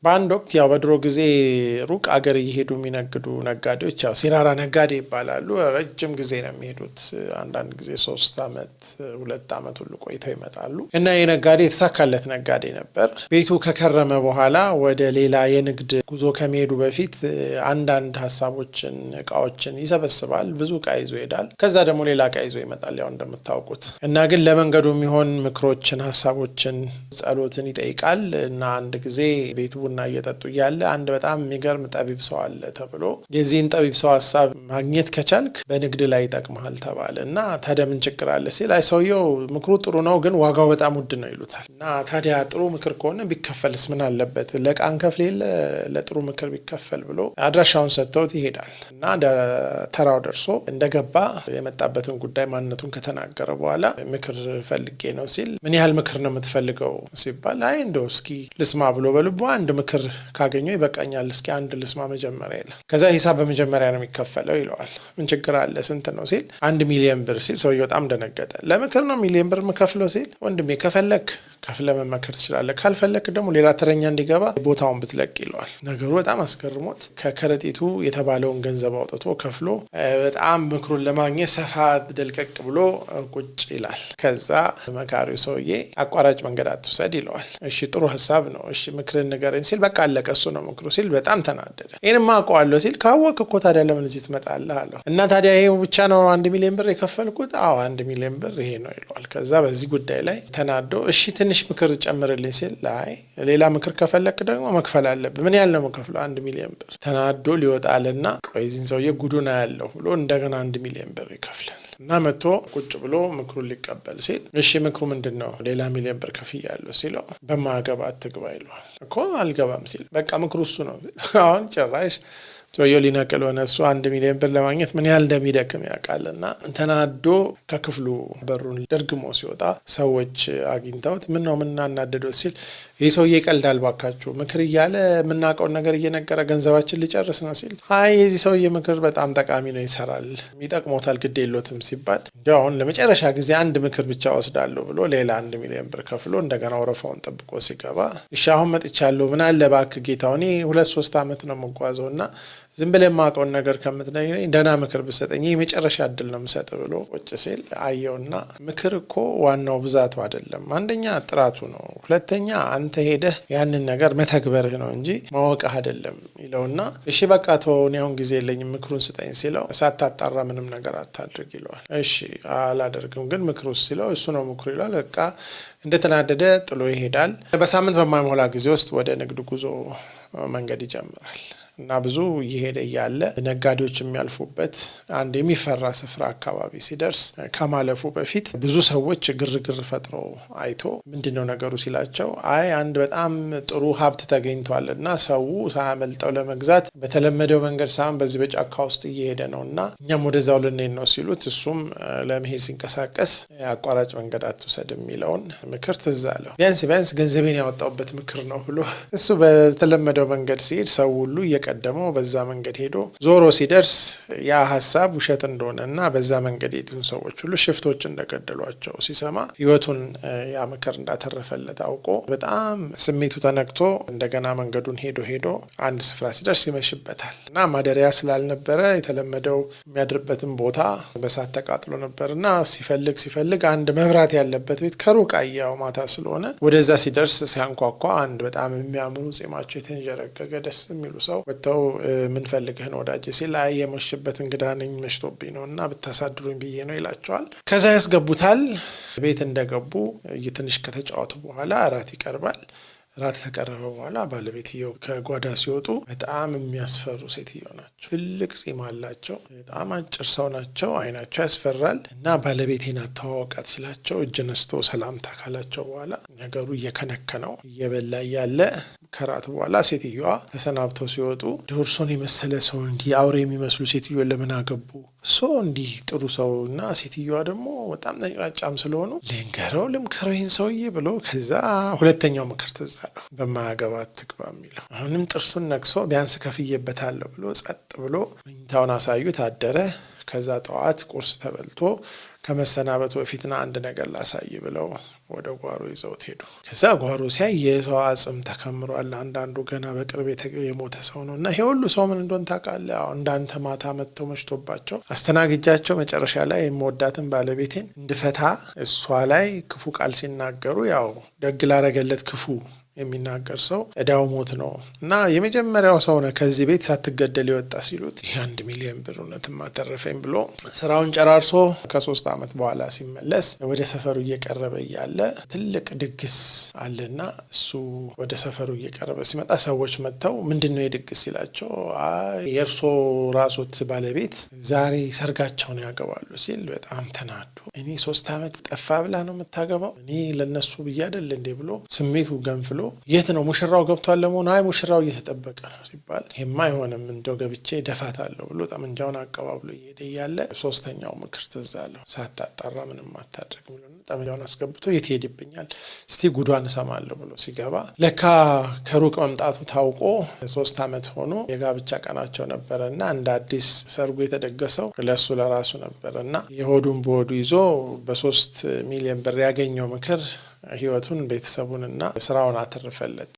በአንድ ወቅት ያው በድሮ ጊዜ ሩቅ አገር እየሄዱ የሚነግዱ ነጋዴዎች ያው ሲራራ ነጋዴ ይባላሉ። ረጅም ጊዜ ነው የሚሄዱት። አንዳንድ ጊዜ 3 አመት 2 አመት ሁሉ ቆይተው ይመጣሉ። እና የነጋዴ የተሳካለት ነጋዴ ነበር። ቤቱ ከከረመ በኋላ ወደ ሌላ የንግድ ጉዞ ከመሄዱ በፊት አንዳንድ ሀሳቦችን እቃዎችን ይሰበስባል። ብዙ እቃ ይዞ ይሄዳል። ከዛ ደግሞ ሌላ እቃ ይዞ ይመጣል ያው እንደምታውቁት። እና ግን ለመንገዱ የሚሆን ምክሮችን፣ ሀሳቦችን፣ ጸሎትን ይጠይቃል። እና አንድ ጊዜ ቤቱ ቡና እየጠጡ እያለ አንድ በጣም የሚገርም ጠቢብ ሰው አለ ተብሎ የዚህን ጠቢብ ሰው ሀሳብ ማግኘት ከቻልክ በንግድ ላይ ይጠቅምሃል ተባለ። እና ታዲያ ምን ችግር አለ ሲል አይ ሰውየው ምክሩ ጥሩ ነው ግን ዋጋው በጣም ውድ ነው ይሉታል። እና ታዲያ ጥሩ ምክር ከሆነ ቢከፈልስ ምን አለበት ለቃን ከፍል የለ ለጥሩ ምክር ቢከፈል ብሎ አድራሻውን ሰጥተውት ይሄዳል። እና ተራው ደርሶ እንደገባ የመጣበትን ጉዳይ ማንነቱን ከተናገረ በኋላ ምክር ፈልጌ ነው ሲል ምን ያህል ምክር ነው የምትፈልገው ሲባል አይ እንደው እስኪ ልስማ ብሎ በልቦ አንድ ምክር ካገኘው ይበቃኛል እስኪ አንድ ልስማ መጀመሪያ ይላል። ከዛ ሂሳብ በመጀመሪያ ነው የሚከፈለው ይለዋል። ምን ችግር አለ ስንት ነው ሲል 1 ሚሊዮን ብር ሲል ሰውየው በጣም ደነገጠ። ለምክር ነው ሚሊዮን ብር የምከፍለው ሲል ወንድሜ ከፈለክ ከፍለ መመከር ትችላለህ፣ ካልፈለክ ደግሞ ሌላ ተረኛ እንዲገባ ቦታውን ብትለቅ ይለዋል። ነገሩ በጣም አስገርሞት ከከረጢቱ የተባለውን ገንዘብ አውጥቶ ከፍሎ በጣም ምክሩን ለማግኘት ሰፋ ደልቀቅ ብሎ ቁጭ ይላል። ከዛ መካሪው ሰውዬ አቋራጭ መንገድ አትውሰድ ይለዋል። እሺ ጥሩ ሀሳብ ነው፣ እሺ ምክርን ንገረኝ ሲል በቃ አለቀ እሱ ነው ምክሩ ሲል በጣም ተናደደ። ይሄንማ አውቀዋለሁ ሲል ካወቅህ እኮ ታዲያ ለምን እዚህ ትመጣለህ አለው። እና ታዲያ ይሄ ብቻ ነው 1 ሚሊዮን ብር የከፈልኩት? አዎ 1 ሚሊዮን ብር ይሄ ነው ይለዋል። ከዛ በዚህ ጉዳይ ላይ ተናዶ እሺ ትንሽ ምክር ጨምርልኝ ሲል ላይ ሌላ ምክር ከፈለክ ደግሞ መክፈል አለብህ። ምን ያህል ነው መከፍለው? 1 ሚሊዮን ብር። ተናዶ ሊወጣልና ቆይ እዚህን ሰውዬ ጉዱና ያለው ብሎ እንደገና 1 ሚሊዮን ብር ይከፍላል። እና መጥቶ ቁጭ ብሎ ምክሩን ሊቀበል ሲል እሺ ምክሩ ምንድን ነው? ሌላ ሚሊዮን ብር ከፍያለሁ ሲለው በማገባ አትግባ ይለዋል። እኮ አልገባም ሲል በቃ ምክሩ እሱ ነው። አሁን ጭራሽ ሰውየው ሊነቅል ሆነ። እሱ 1 ሚሊዮን ብር ለማግኘት ምን ያህል እንደሚደክም ያውቃልና ተናዶ ከክፍሉ በሩን ደርግሞ ሲወጣ ሰዎች አግኝተውት ምን ነው ምናናደደው ሲል ይህ ሰውዬ ይቀልዳል ባካችሁ፣ ምክር እያለ የምናውቀውን ነገር እየነገረ ገንዘባችን ሊጨርስ ነው ሲል አይ የዚህ ሰውዬ ምክር በጣም ጠቃሚ ነው ይሰራል፣ ይጠቅሞታል፣ ግድ የሎትም ሲባል እንዲ አሁን ለመጨረሻ ጊዜ አንድ ምክር ብቻ ወስዳለሁ ብሎ ሌላ 1 ሚሊዮን ብር ከፍሎ እንደገና ወረፋውን ጠብቆ ሲገባ እሺ አሁን መጥቻለሁ ምን አለ እባክህ ጌታው እኔ 2-3 አመት ነው የምጓዘው እና ዝም ብለህ የማውቀውን ነገር ከምትነግረኝ ደህና ምክር ብሰጠኝ የመጨረሻ እድል ነው የምሰጥ ብሎ ቁጭ ሲል አየውና ምክር እኮ ዋናው ብዛቱ አይደለም፣ አንደኛ ጥራቱ ነው፣ ሁለተኛ አንተ ሄደህ ያንን ነገር መተግበርህ ነው እንጂ ማወቅህ አይደለም ይለውና እሺ በቃ ተወው እኔ አሁን ጊዜ የለኝም ምክሩን ስጠኝ ሲለው ሳታጣራ ምንም ነገር አታድርግ ይለዋል። እሺ አላደርግም ግን ምክሩስ ሲለው እሱ ነው ምክሩ ይለዋል። በቃ እንደተናደደ ጥሎ ይሄዳል። በሳምንት በማይሞላ ጊዜ ውስጥ ወደ ንግድ ጉዞ መንገድ ይጀምራል። እና ብዙ እየሄደ እያለ ነጋዴዎች የሚያልፉበት አንድ የሚፈራ ስፍራ አካባቢ ሲደርስ ከማለፉ በፊት ብዙ ሰዎች ግርግር ፈጥረው አይቶ ምንድነው ነገሩ ሲላቸው አይ አንድ በጣም ጥሩ ሀብት ተገኝቷል እና ሰው ሳያመልጠው ለመግዛት በተለመደው መንገድ ሳይሆን በዚህ በጫካ ውስጥ እየሄደ ነው እና እኛም ወደዛው ልንሄድ ነው ሲሉት እሱም ለመሄድ ሲንቀሳቀስ አቋራጭ መንገድ አትውሰድ የሚለውን ምክር ትዝ አለው። ቢያንስ ገንዘቤን ያወጣውበት ምክር ነው ብሎ እሱ በተለመደው መንገድ ሲሄድ ሰው ሁሉ ቀደመው በዛ መንገድ ሄዶ ዞሮ ሲደርስ ያ ሐሳብ ውሸት እንደሆነና በዛ መንገድ የሄዱን ሰዎች ሁሉ ሽፍቶች እንደገደሏቸው ሲሰማ ህይወቱን ያ ምክር እንዳተረፈለት አውቆ በጣም ስሜቱ ተነክቶ እንደገና መንገዱን ሄዶ አንድ ስፍራ ሲደርስ ይመሽበታል። እና ማደሪያ ስላልነበረ የተለመደው የሚያድርበትን ቦታ በሳት ተቃጥሎ ነበርና ሲፈልግ አንድ መብራት ያለበት ቤት ከሩቅ አያው ማታ ስለሆነ ወደዛ ሲደርስ ሲያንኳኳ አንድ በጣም የሚያምሩ ጺማቸው የተንጀረገገ ደስ የሚሉ ሰው ወጥተው ምን ፈልገህ ነው ወዳጄ ሲል አይ የመሸበት እንግዳ ነኝ መሽቶብኝ ነውና ብታሳድሩኝ ብዬ ነው ይላቸዋል። ከዛ ያስገቡታል። ቤት እንደገቡ ትንሽ ከተጫወቱ በኋላ እራት ይቀርባል። ራት ከቀረበ በኋላ ባለቤትየው ከጓዳ ሲወጡ በጣም የሚያስፈሩ ሴትዮ ናቸው። ትልቅ ጺም አላቸው። በጣም አጭር ሰው ናቸው። አይናቸው ያስፈራል። እና ባለቤቴን አተዋወቃት ሲላቸው እጅ ነስቶ ሰላምታ ካላቸው በኋላ ነገሩ እየከነከነው እየበላ ያለ ከራት በኋላ ሴትዮዋ ተሰናብተው ሲወጡ ድርሶን የመሰለ ሰው እንዲህ አውሬ የሚመስሉ ሴትዮ ለምን አገቡ? ሰው እንዲህ ጥሩ ሰውና ሴትዮዋ ደግሞ በጣም ነጫጫም ስለሆኑ ልምከረው ይህን ሰውዬ ብሎ ከዛ ሁለተኛው ምክር ትዝ አለው። በማያገባ አትግባ የሚለው አሁንም ጥርሱን ነክሶ ቢያንስ ከፍዬበታለሁ ብሎ ጸጥ ብሎ መኝታውን አሳዩት አደረ። ከዛ ጠዋት ቁርስ ተበልቶ ከመሰናበቱ በፊትና አንድ ነገር ላሳይ ብለው ወደ ጓሮ ይዘውት ሄዱ። ከዛ ጓሮ ሲያይ የሰው አጽም ተከምሯል። አንዳንዱ ገና በቅርብ የሞተ ሰው ነው። እና ይሄ ሁሉ ሰው ምን እንደሆነ ታውቃለህ? እንዳንተ ማታ መጥተው መሽቶባቸው አስተናግጃቸው መጨረሻ ላይ የምወዳትን ባለቤቴን እንድፈታ እሷ ላይ ክፉ ቃል ሲናገሩ ያው ደግ ላረገለት ክፉ የሚናገር ሰው እዳው ሞት ነው እና የመጀመሪያው ሰው ነው ከዚህ ቤት ሳትገደል ይወጣ ሲሉት ይሄ 1 ሚሊዮን ብር እውነትም አተረፈኝ ብሎ ስራውን ጨራርሶ ከ3 ዓመት በኋላ ሲመለስ ወደ ሰፈሩ እየቀረበ እያለ ትልቅ ድግስ አለና እሱ ወደ ሰፈሩ እየቀረበ ሲመጣ ሰዎች መጥተው ምንድነው የድግስ ሲላቸው የእርሶ ራሶት ባለቤት ዛሬ ሰርጋቸውን ያገባሉ ሲል በጣም ተናዱ። እኔ 3 ዓመት ጠፋ ብላ ነው የምታገባው እኔ ለነሱ ብዬ አይደል እንዴ ብሎ ስሜቱ ገንፍሎ የት ነው ሙሽራው ገብቷል ለመሆኑ? አይ ሙሽራው እየተጠበቀ ነው ሲባል ይሄማ አይሆንም እንደው ገብቼ ደፋታለሁ ብሎ ጠመንጃውን አቀባብሎ እየሄደ እያለ ሶስተኛው ምክር ትዝ አለው። ሳታጣራ ምንም አታድርግ ብሎ ጠመንጃውን አስገብቶ የት ሄድብኛል እስቲ ጉዷን እሰማለሁ ብሎ ሲገባ ለካ ከሩቅ መምጣቱ ታውቆ 3 ዓመት ሆኖ የጋብቻ ቀናቸው ነበረና እንደ አዲስ ሰርጉ የተደገሰው ለሱ ለራሱ ነበርና የሆዱን በሆዱ ይዞ በ3 ሚሊዮን ብር ያገኘው ምክር ህይወቱን ቤተሰቡንና ስራውን አተረፈለት።